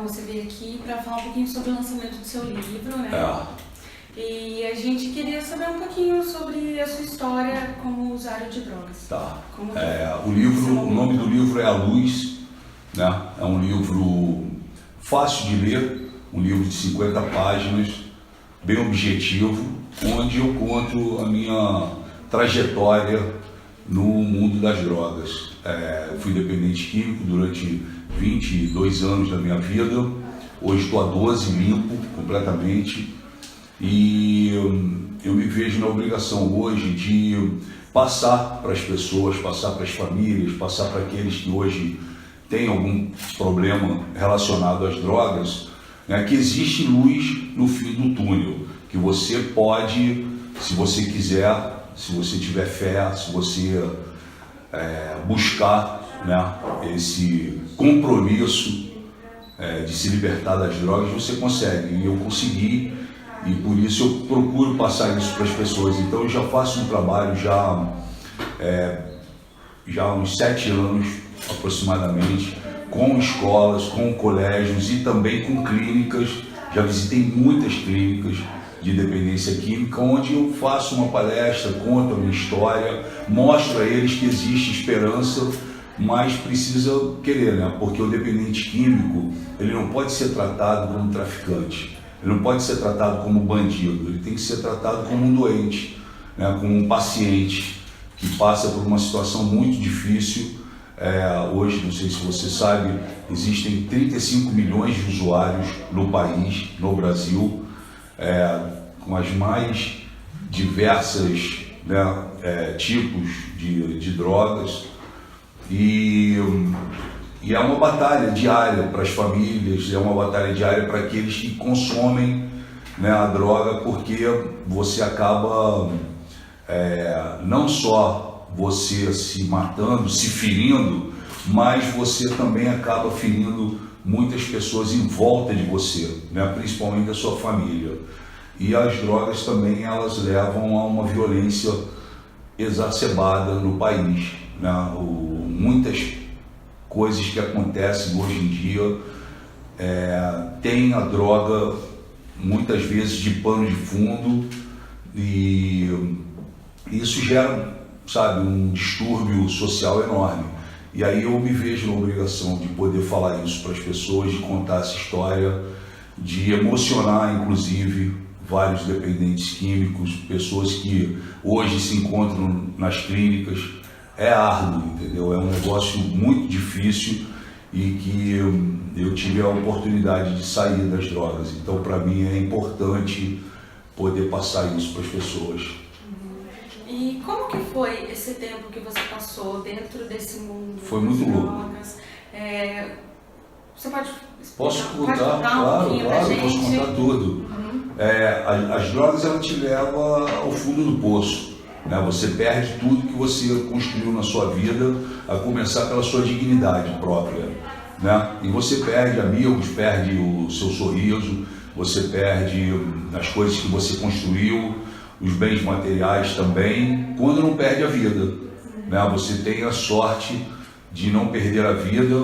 você veio aqui para falar um pouquinho sobre o lançamento do seu livro, né? E a gente queria saber um pouquinho sobre a sua história como usuário de drogas. Tá. O nome do livro é A Luz, né? É um livro fácil de ler, um livro de 50 páginas, bem objetivo, onde eu conto a minha trajetória no mundo das drogas. Eu fui dependente químico durante 22 anos da minha vida, hoje estou há 12, limpo completamente, e eu me vejo na obrigação hoje de passar para as pessoas, passar para as famílias, passar para aqueles que hoje têm algum problema relacionado às drogas, né, que existe luz no fim do túnel, que você pode, se você quiser, se você tiver fé, se você buscar, né, esse compromisso de se libertar das drogas, você consegue. E eu consegui, e por isso eu procuro passar isso para as pessoas. Então eu já faço um trabalho já há uns 7 anos aproximadamente, com escolas, com colégios e também com clínicas. Já visitei muitas clínicas de dependência química, onde eu faço uma palestra, conto a minha história, mostro a eles que existe esperança, mas precisa querer, né? Porque o dependente químico, ele não pode ser tratado como traficante, ele não pode ser tratado como bandido, ele tem que ser tratado como um doente, né? Como um paciente que passa por uma situação muito difícil. Hoje, não sei se você sabe, existem 35 milhões de usuários no país, no Brasil, com as mais diversas, né, tipos de drogas, e é uma batalha diária para as famílias, é uma batalha diária para aqueles que consomem, né, a droga, porque você acaba não só você se matando, se ferindo, mas você também acaba ferindo muitas pessoas em volta de você, né? Principalmente da sua família. E as drogas também, elas levam a uma violência exacerbada no país, né? Muitas coisas que acontecem hoje em dia tem a droga muitas vezes de pano de fundo, e isso gera, sabe, um distúrbio social enorme. E aí eu me vejo na obrigação de poder falar isso para as pessoas, de contar essa história, de emocionar inclusive vários dependentes químicos, pessoas que hoje se encontram nas clínicas. É árduo, entendeu? É um negócio muito difícil e que eu tive a oportunidade de sair das drogas. Então, para mim é importante poder passar isso para as pessoas. E como que foi esse tempo que você passou dentro desse mundo? Foi muito louco. Você pode Posso contar? Claro, posso contar tudo. As drogas, ela te leva ao fundo do poço, né? Você perde tudo que você construiu na sua vida, a começar pela sua dignidade própria, né? E você perde amigos, perde o seu sorriso, você perde as coisas que você construiu, os bens materiais também, quando não perde a vida, né? Você tem a sorte de não perder a vida,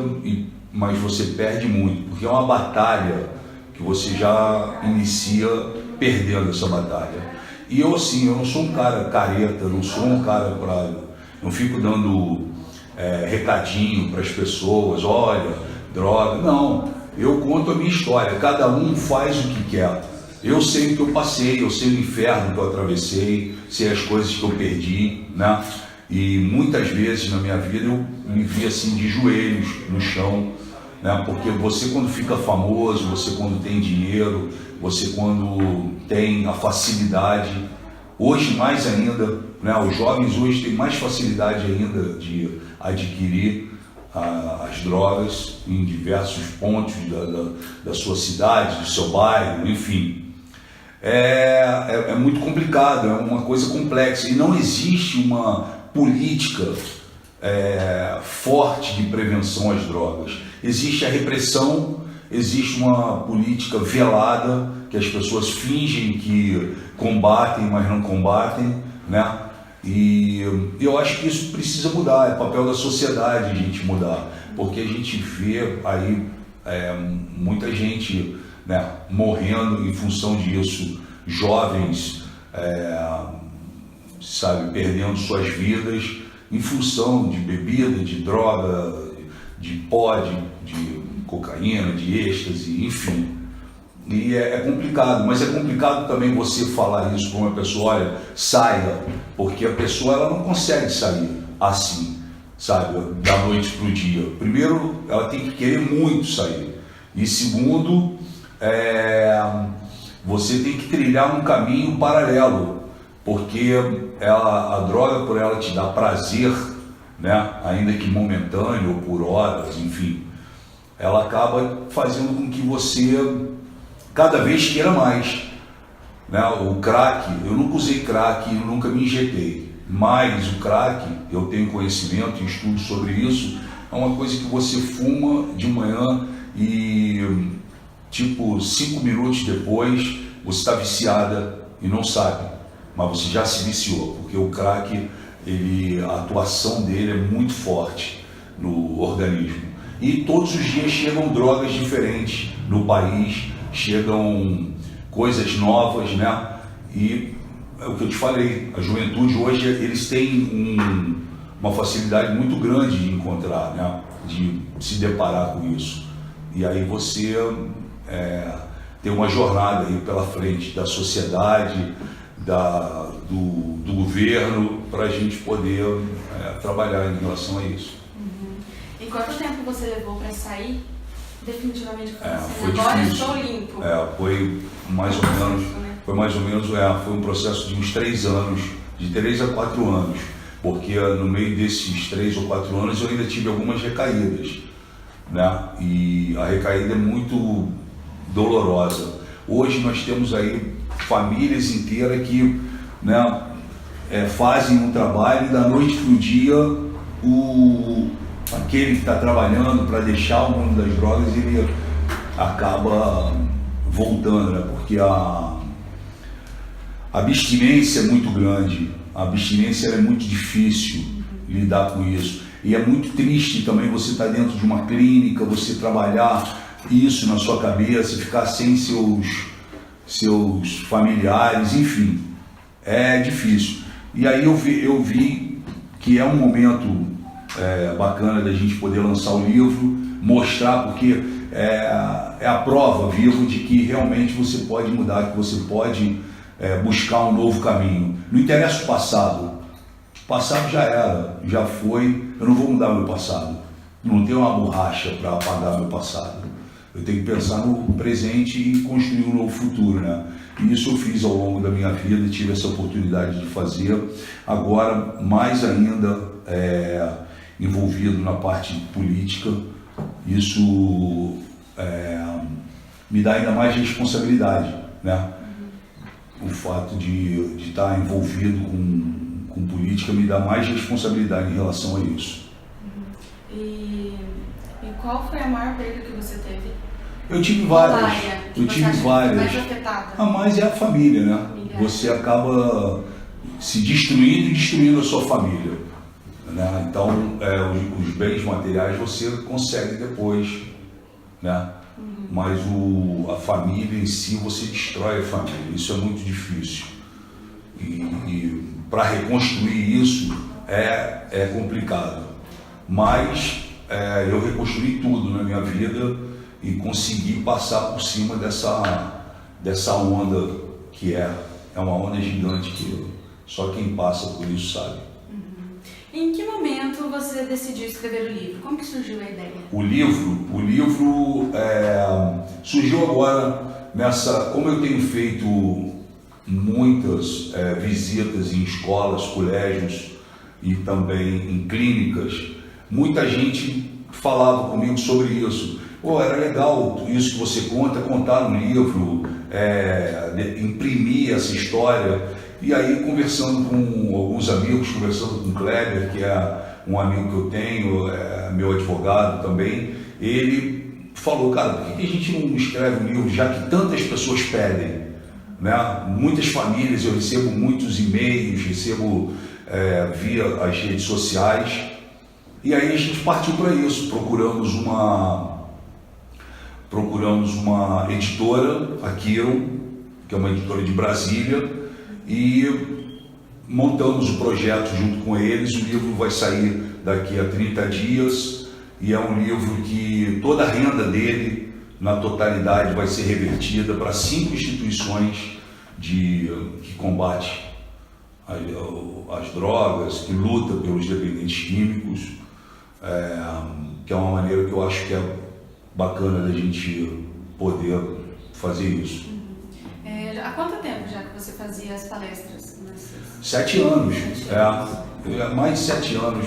mas você perde muito, porque é uma batalha que você já inicia perdendo essa batalha. E eu, assim, eu não sou um cara careta, não sou um cara não fico dando recadinho para as pessoas, olha, droga, não, eu conto a minha história, cada um faz o que quer. Eu sei o que eu passei, eu sei o inferno que eu atravessei, sei as coisas que eu perdi, né? E muitas vezes na minha vida eu me vi assim de joelhos no chão, né? Porque você, quando fica famoso, você quando tem dinheiro, você quando tem a facilidade, hoje mais ainda, né? Os jovens hoje têm mais facilidade ainda de adquirir as drogas em diversos pontos da sua cidade, do seu bairro, enfim. É muito complicado, é uma coisa complexa, e não existe uma política forte de prevenção às drogas. Existe a repressão, existe uma política velada, que as pessoas fingem que combatem, mas não combatem, né? E eu acho que isso precisa mudar, é papel da sociedade a gente mudar, porque a gente vê aí muita gente, né, morrendo em função disso, jovens, sabe, perdendo suas vidas em função de bebida, de droga, de pó, de cocaína, de êxtase, enfim. E é complicado, mas é complicado também você falar isso com uma pessoa, olha, saia, porque a pessoa ela não consegue sair assim, sabe, da noite para o dia. Primeiro, ela tem que querer muito sair. E segundo, você tem que trilhar um caminho paralelo, porque a droga, por ela te dar prazer, né, ainda que momentâneo ou por horas, enfim, ela acaba fazendo com que você cada vez queira mais, né? O crack, eu nunca usei crack, eu nunca me injetei, mas o crack, eu tenho conhecimento e estudo sobre isso, é uma coisa que você fuma de manhã e tipo 5 minutos depois você está viciada e não sabe, mas você já se viciou, porque o crack, a atuação dele é muito forte no organismo. E todos os dias chegam drogas diferentes no país, chegam coisas novas, né? E é o que eu te falei, a juventude hoje, eles têm uma facilidade muito grande de encontrar, né? De se deparar com isso. E aí você tem uma jornada aí pela frente da sociedade, do governo, para a gente poder trabalhar em relação a isso. E quanto tempo você levou para sair definitivamente com você? Foi Agora difícil. Estou limpo. Foi mais ou menos, foi um processo de uns 3 anos, de 3 a 4 anos, porque no meio desses 3 ou 4 anos eu ainda tive algumas recaídas, né? E a recaída é muito dolorosa. Hoje nós temos aí famílias inteiras que, né, fazem um trabalho e da noite para o dia aquele que está trabalhando para deixar o mundo das drogas, ele acaba voltando, né? Porque a abstinência é muito grande, a abstinência é muito difícil lidar com isso. E é muito triste também você estar dentro de uma clínica, você trabalhar isso na sua cabeça, ficar sem seus familiares, enfim, é difícil. E aí eu vi que é um momento bacana da gente poder lançar o livro, mostrar, porque é a prova viva de que realmente você pode mudar, que você pode buscar um novo caminho. Não interessa o passado já era, já foi, eu não vou mudar meu passado, não tenho uma borracha para apagar meu passado, eu tenho que pensar no presente e construir um novo futuro, né? E isso eu fiz ao longo da minha vida, tive essa oportunidade de fazer, agora mais ainda envolvido na parte política, isso me dá ainda mais responsabilidade, né? O fato de estar envolvido com política me dá mais responsabilidade em relação a isso. E qual foi a maior perda que você teve? Eu tive várias. Mais afetada? A mais é a família, né? Você acaba se destruindo e destruindo a sua família, né? Então, os bens materiais você consegue depois, né? Mas a família em si, você destrói a família. Isso é muito difícil. E para reconstruir isso é complicado. Mas eu reconstruí tudo na minha vida e consegui passar por cima dessa onda que é uma onda gigante que só quem passa por isso sabe. Em que momento você decidiu escrever o livro? Como que surgiu a ideia? O livro surgiu agora como eu tenho feito muitas visitas em escolas, colégios e também em clínicas, muita gente falava comigo sobre isso. Era legal isso que você contar no livro, imprimir essa história. E aí, conversando com alguns amigos, conversando com o Kleber, que é um amigo que eu tenho, meu advogado também, ele falou, cara, por que a gente não escreve um livro, já que tantas pessoas pedem, né? Muitas famílias, eu recebo muitos e-mails, recebo via as redes sociais, e aí a gente partiu para isso, procuramos procuramos uma editora, a Kiron, que é uma editora de Brasília, e montamos o projeto junto com eles. O livro vai sair daqui a 30 dias e é um livro que toda a renda dele, na totalidade, vai ser revertida para 5 instituições que combatem as drogas, que luta pelos dependentes químicos, que é uma maneira que eu acho que é bacana da gente poder fazer isso. Há quanto tempo já que você fazia as palestras? 7 anos, mais de 7 anos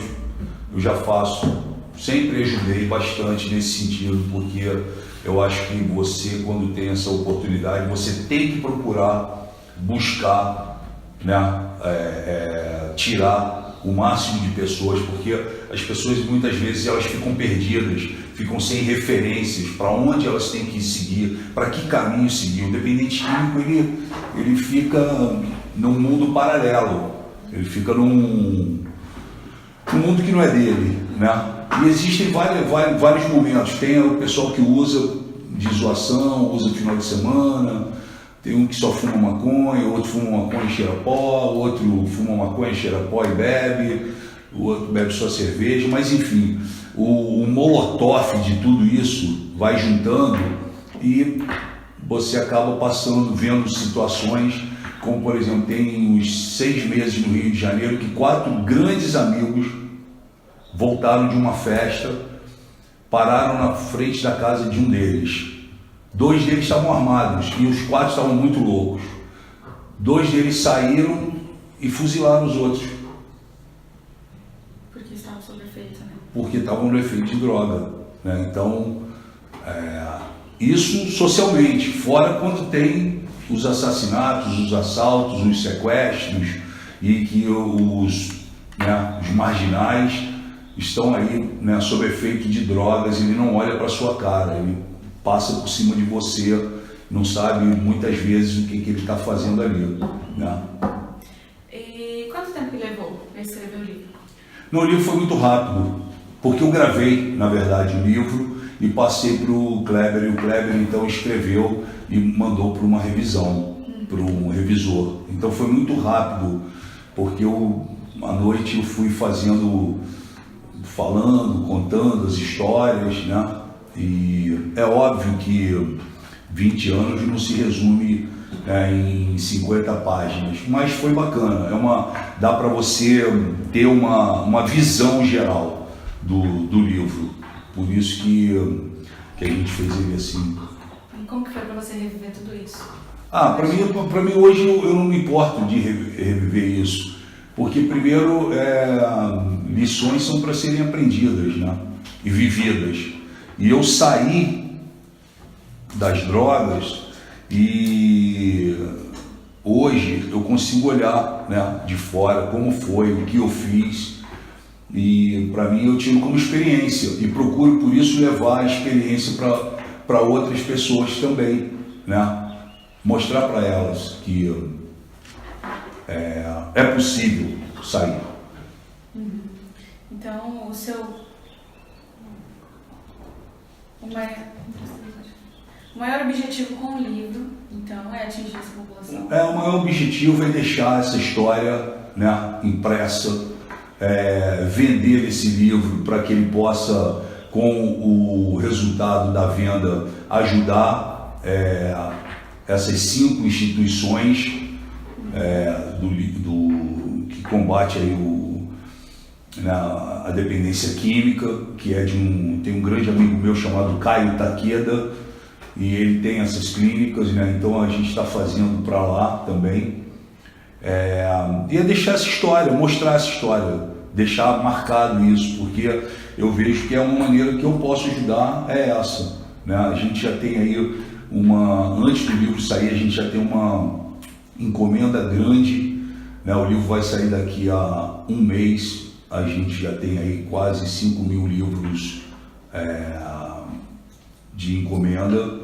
eu já faço. Sempre ajudei bastante nesse sentido, porque eu acho que você, quando tem essa oportunidade, você tem que procurar buscar, né, tirar o máximo de pessoas, porque as pessoas muitas vezes elas ficam perdidas, ficam sem referências para onde elas têm que seguir, para que caminho seguir. O dependente químico ele fica num mundo paralelo, ele fica num mundo que não é dele, né? E existem vários momentos. Tem o pessoal que usa de zoação, usa no final de semana. Tem um que só fuma maconha, outro fuma maconha e cheira pó, outro fuma maconha e cheira pó e bebe, o outro bebe só cerveja, mas enfim, o molotov de tudo isso vai juntando e você acaba vendo situações como, por exemplo, tem uns 6 meses no Rio de Janeiro que 4 grandes amigos voltaram de uma festa, pararam na frente da casa de um deles. 2 deles estavam armados e os 4 estavam muito loucos. 2 deles saíram e fuzilaram os outros. Porque estavam sob efeito, né? Porque estavam no efeito de droga, né? Então, isso socialmente, fora quando tem os assassinatos, os assaltos, os sequestros e que os marginais estão aí, né, sob efeito de drogas. Ele não olha para sua cara, ele passa por cima de você, não sabe muitas vezes o que ele está fazendo ali, né? E quanto tempo levou para escrever o livro? O livro foi muito rápido, porque eu gravei, na verdade, o livro e passei para o Kleber, e o Kleber então escreveu e mandou para uma revisão, para um revisor. Então foi muito rápido, porque à noite eu fui falando, contando as histórias, né? E é óbvio que 20 anos não se resume em 50 páginas, mas foi bacana. Dá para você ter uma visão geral do livro. Por isso que a gente fez ele assim. E como que foi para você reviver tudo isso? Para mim hoje eu não me importo de reviver isso, porque primeiro lições são para serem aprendidas, né? E vividas. E eu saí das drogas e hoje eu consigo olhar, né, de fora como foi, o que eu fiz, e para mim eu tiro como experiência e procuro por isso levar a experiência para outras pessoas também, né? Mostrar para elas que é possível sair. Então o maior objetivo com o livro, então, é atingir essa população? O maior objetivo é deixar essa história, né, impressa, vender esse livro para que ele possa, com o resultado da venda, ajudar essas 5 instituições que combate aí a dependência química, que tem um grande amigo meu chamado Caio Takeda, e ele tem essas clínicas, né? Então a gente está fazendo para lá também. E é deixar essa história, mostrar essa história, deixar marcado isso, porque eu vejo que é uma maneira que eu posso ajudar, essa, né? A gente já tem aí antes do livro sair, a gente já tem uma encomenda grande, né? O livro vai sair daqui a 1 mês, a gente já tem aí quase 5.000 livros de encomenda.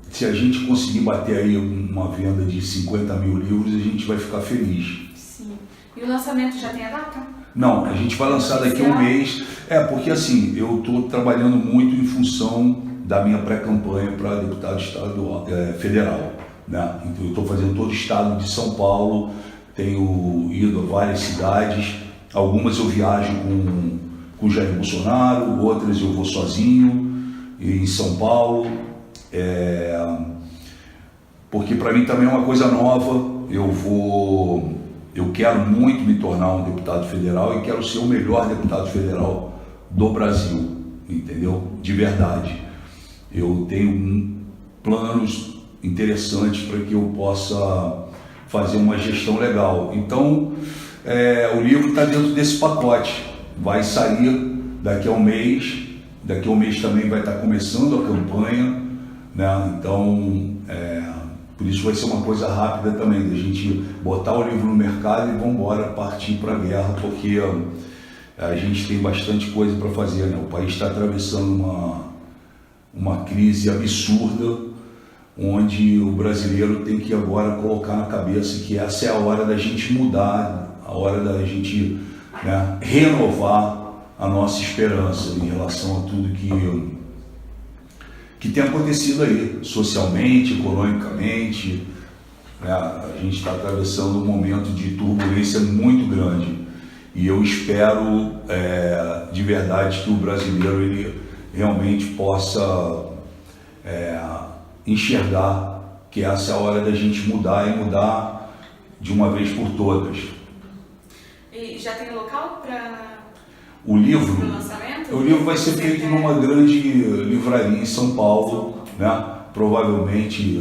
Se a gente conseguir bater aí uma venda de 50.000 livros, a gente vai ficar feliz. Sim. E o lançamento já tem a data? Não, a gente vai lançar daqui a 1 mês. Porque assim, eu estou trabalhando muito em função da minha pré-campanha para deputado federal, né? Então eu estou fazendo todo o estado de São Paulo, tenho ido a várias cidades, algumas eu viajo com Jair Bolsonaro, outras eu vou sozinho em São Paulo, porque para mim também é uma coisa nova. Eu quero muito me tornar um deputado federal e quero ser o melhor deputado federal do Brasil, entendeu? De verdade. Eu tenho planos interessantes para que eu possa fazer uma gestão legal. Então, o livro está dentro desse pacote. Vai sair daqui a um mês. Daqui a um mês também vai estar começando a campanha, né? Então, por isso vai ser uma coisa rápida também, da gente botar o livro no mercado e vamos embora partir para a guerra, porque a gente tem bastante coisa para fazer, né? O país está atravessando uma crise absurda, onde o brasileiro tem que agora colocar na cabeça que essa é a hora da gente mudar, a hora da gente, né, renovar a nossa esperança em relação a tudo que tem acontecido aí, socialmente, economicamente, né? A gente está atravessando um momento de turbulência muito grande e eu espero de verdade que o brasileiro ele realmente possa enxergar que essa é a hora da gente mudar e mudar de uma vez por todas. E já tem local para o livro? O livro vai ser feito numa grande livraria em São Paulo, né? Provavelmente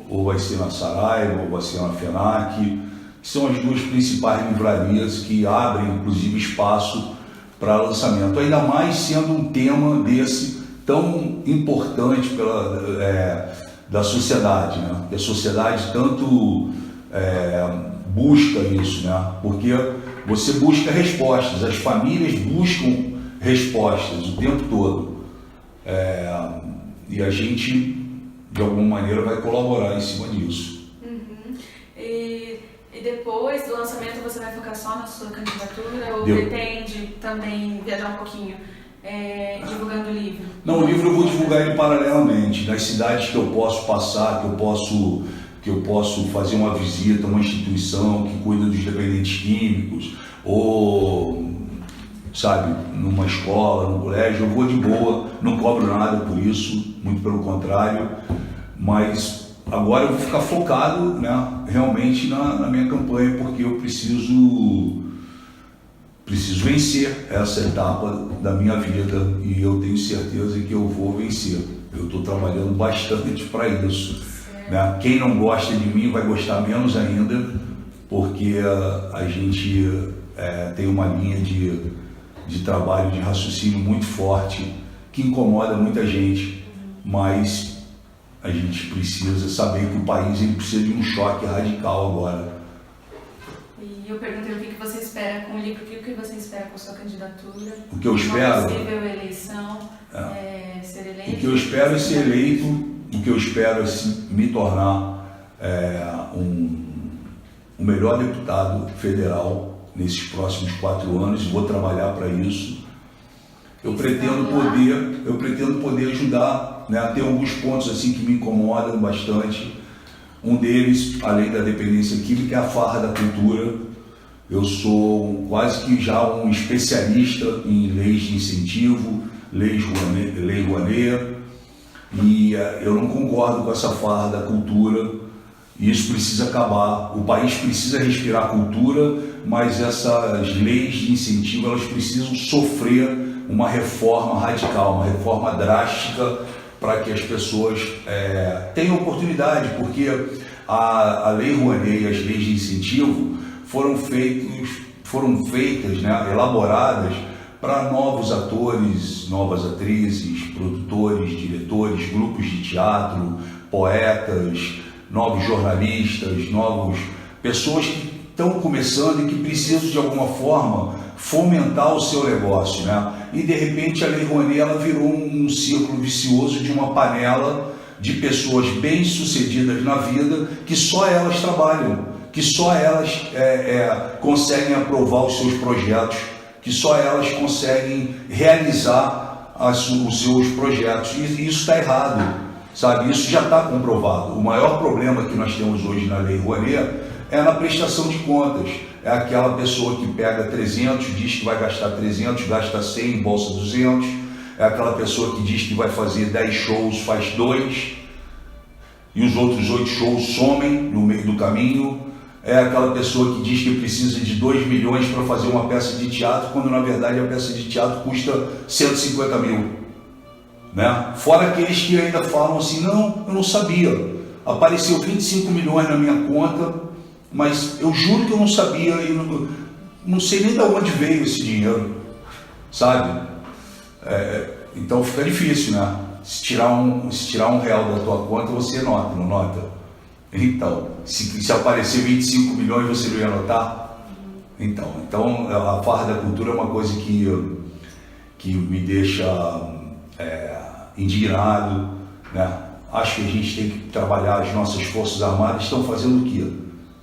ou vai ser na Saraiva ou vai ser na FENAC, que são as duas principais livrarias que abrem inclusive espaço para lançamento, ainda mais sendo um tema desse tão importante da sociedade, né? Que a sociedade tanto busca isso, né? Porque você busca respostas, as famílias buscam respostas o tempo todo, e a gente de alguma maneira vai colaborar em cima disso. Uhum. E depois do lançamento você vai focar só na sua candidatura ou pretende também viajar um pouquinho divulgando o livro? Não, o livro eu vou divulgar ele paralelamente, nas cidades que eu posso passar, que eu posso fazer uma visita a uma instituição que cuida dos dependentes químicos, ou, sabe, numa escola, num colégio, eu vou de boa, não cobro nada por isso, muito pelo contrário, mas agora eu vou ficar focado, né, realmente na minha campanha, porque eu preciso vencer essa etapa da minha vida e eu tenho certeza que eu vou vencer. Eu estou trabalhando bastante para isso. Né? Quem não gosta de mim vai gostar menos ainda, porque a gente tem uma linha de trabalho, de raciocínio muito forte, que incomoda muita gente, mas a gente precisa saber que o país ele precisa de um choque radical agora. E eu perguntei o que você espera com o livro, o que você espera com a sua candidatura? O que eu espero? Uma possível eleição, ser eleito? O que eu espero é ser eleito, o que eu espero é me tornar o melhor deputado federal nesses próximos 4 anos, vou trabalhar para isso. Eu pretendo poder ajudar, né? Tem alguns pontos assim que me incomodam bastante. Um deles, além da dependência química, é a farra da cultura. Eu sou quase que já um especialista em leis de incentivo, Lei Rouanet, e eu não concordo com essa farra da cultura. Isso precisa acabar. O país precisa respirar cultura, mas essas leis de incentivo elas precisam sofrer uma reforma radical, uma reforma drástica, para que as pessoas tenham oportunidade, porque a Lei Rouanet e as leis de incentivo foram feitas, né, elaboradas para novos atores, novas atrizes, produtores, diretores, grupos de teatro, poetas, novos jornalistas, pessoas que estão começando e que precisam de alguma forma fomentar o seu negócio, né? E de repente a Lei Rouanet ela virou um círculo vicioso de uma panela de pessoas bem-sucedidas na vida que só elas trabalham, que só elas conseguem aprovar os seus projetos, que só elas conseguem realizar os seus projetos. E isso está errado, sabe? Isso já está comprovado. O maior problema que nós temos hoje na Lei Rouanet é na prestação de contas. É aquela pessoa que pega 300, diz que vai gastar 300, gasta 100, embolsa 200. É aquela pessoa que diz que vai fazer 10 shows, faz 2, e os outros 8 shows somem no meio do caminho. É aquela pessoa que diz que precisa de 2 milhões para fazer uma peça de teatro, quando na verdade a peça de teatro custa 150 mil. Né? Fora aqueles que ainda falam assim, não, eu não sabia, apareceu 25 milhões na minha conta, mas eu juro que eu não sabia e não sei nem de onde veio esse dinheiro, sabe? Então fica difícil, né? Se tirar um real da tua conta, você nota, não nota? Então, se aparecer 25 milhões, você não ia notar? Então a farra da cultura é uma coisa que me deixa indignado, né? Acho que a gente tem que trabalhar. As nossas Forças Armadas estão fazendo o quê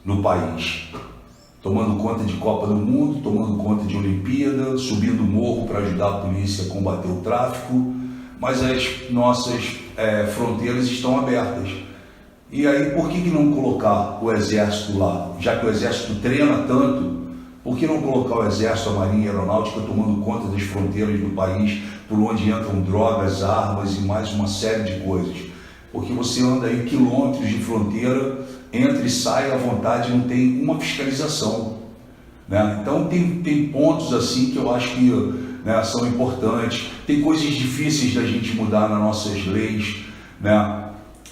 no país? Tomando conta de Copa do Mundo, tomando conta de Olimpíada, subindo o morro para ajudar a polícia a combater o tráfico, mas as nossas fronteiras estão abertas. E aí, por que não colocar o Exército lá? Já que o Exército treina tanto, por que não colocar o Exército, a Marinha e a Aeronáutica tomando conta das fronteiras do país, por onde entram drogas, armas e mais uma série de coisas? Porque você anda aí quilômetros de fronteira, entra e sai à vontade, não tem uma fiscalização, né? Então tem pontos assim que eu acho que, né, são importantes. Tem coisas difíceis da gente mudar nas nossas leis, né,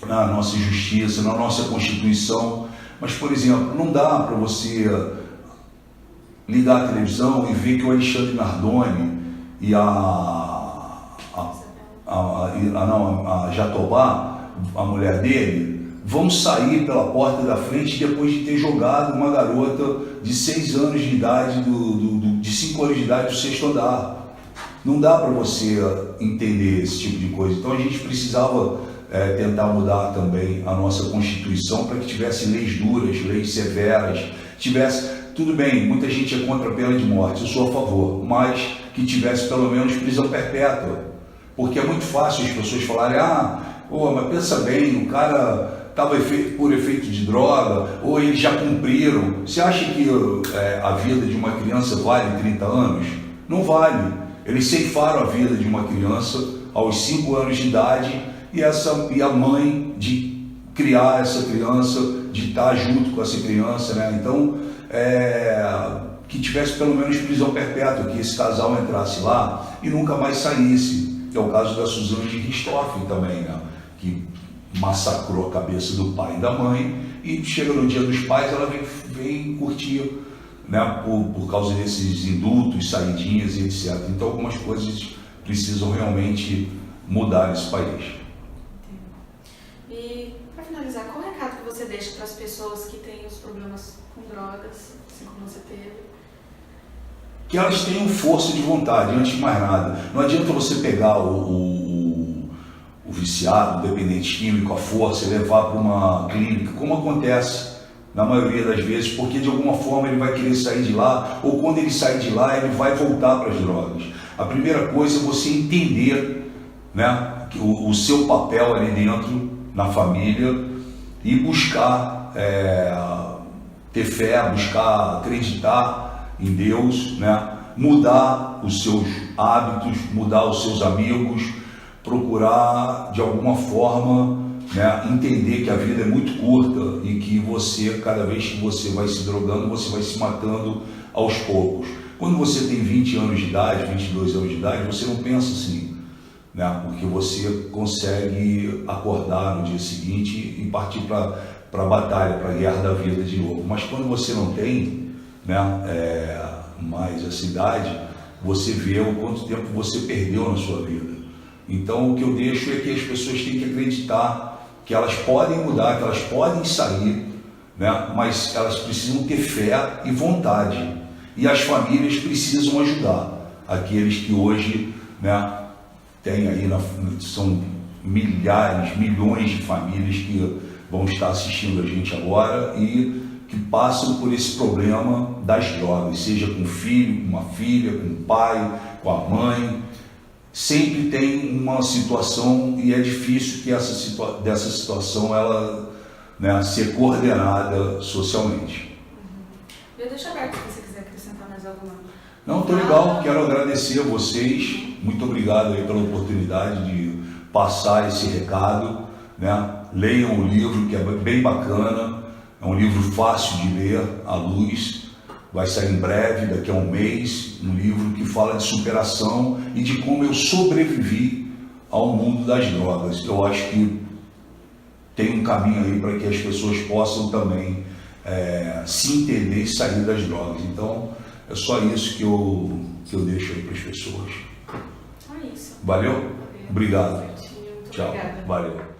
na nossa justiça, na nossa Constituição. Mas, por exemplo, não dá para você ligar a televisão e ver que o Alexandre Nardoni e a Jatobá, a mulher dele, vão sair pela porta da frente depois de ter jogado uma garota de 6 anos de idade, de 5 anos de idade do 6º andar. Não dá para você entender esse tipo de coisa. Então a gente precisava tentar mudar também a nossa Constituição para que tivesse leis duras, leis severas, tudo bem, muita gente é contra a pena de morte, eu sou a favor, mas que tivesse pelo menos prisão perpétua, porque é muito fácil as pessoas falarem, mas pensa bem, o cara estava por efeito de droga, ou eles já cumpriram. Você acha que a vida de uma criança vale 30 anos? Não vale. Eles ceifaram a vida de uma criança aos 5 anos de idade, e a mãe de criar essa criança, de estar junto com essa criança, né? Então, que tivesse pelo menos prisão perpétua, que esse casal entrasse lá e nunca mais saísse. É o caso da Suzane de Richthofen também, né? Que massacrou a cabeça do pai e da mãe, e chega no dia dos pais, ela vem curtir, né? Por causa desses indultos, saidinhas e etc. Então algumas coisas precisam realmente mudar nesse país. E para finalizar, qual é o recado que você deixa para as pessoas que têm os problemas com drogas, assim como você teve? Que elas tenham força de vontade, antes de mais nada. Não adianta você pegar o viciado, o dependente químico, a força, e levar para uma clínica, como acontece na maioria das vezes, porque de alguma forma ele vai querer sair de lá, ou quando ele sair de lá, ele vai voltar para as drogas. A primeira coisa é você entender, né, o seu papel ali dentro, na família, e buscar ter fé, buscar acreditar em Deus, né, mudar os seus hábitos, mudar os seus amigos, procurar de alguma forma, né, entender que a vida é muito curta e que você, cada vez que você vai se drogando, você vai se matando aos poucos. Quando você tem 20 anos de idade, 22 anos de idade, você não pensa assim, né, porque você consegue acordar no dia seguinte e partir para a batalha, para a guerra da vida de novo. Mas quando você não tem, né, mais essa idade, você vê o quanto tempo você perdeu na sua vida. Então o que eu deixo é que as pessoas têm que acreditar que elas podem mudar, que elas podem sair, né? Mas elas precisam ter fé e vontade. E as famílias precisam ajudar aqueles que hoje, né, tem aí, são milhares, milhões de famílias que vão estar assistindo a gente agora e que passam por esse problema das drogas, seja com o filho, com uma filha, com o pai, com a mãe. sempre tem uma situação e é difícil que dessa situação ela, né, ser coordenada socialmente. Eu deixo aberto se você quiser acrescentar mais alguma. Não, tô legal, quero agradecer a vocês, muito obrigado aí pela oportunidade de passar esse recado, né? Leiam o livro, que é bem bacana, é um livro fácil de ler, à luz, vai sair em breve, daqui a um mês, um livro que fala de superação e de como eu sobrevivi ao mundo das drogas. Eu acho que tem um caminho aí para que as pessoas possam também se entender e sair das drogas. Então, é só isso que eu deixo aí para as pessoas. Só isso. Valeu? Obrigado. Muito Tchau. obrigada. Valeu.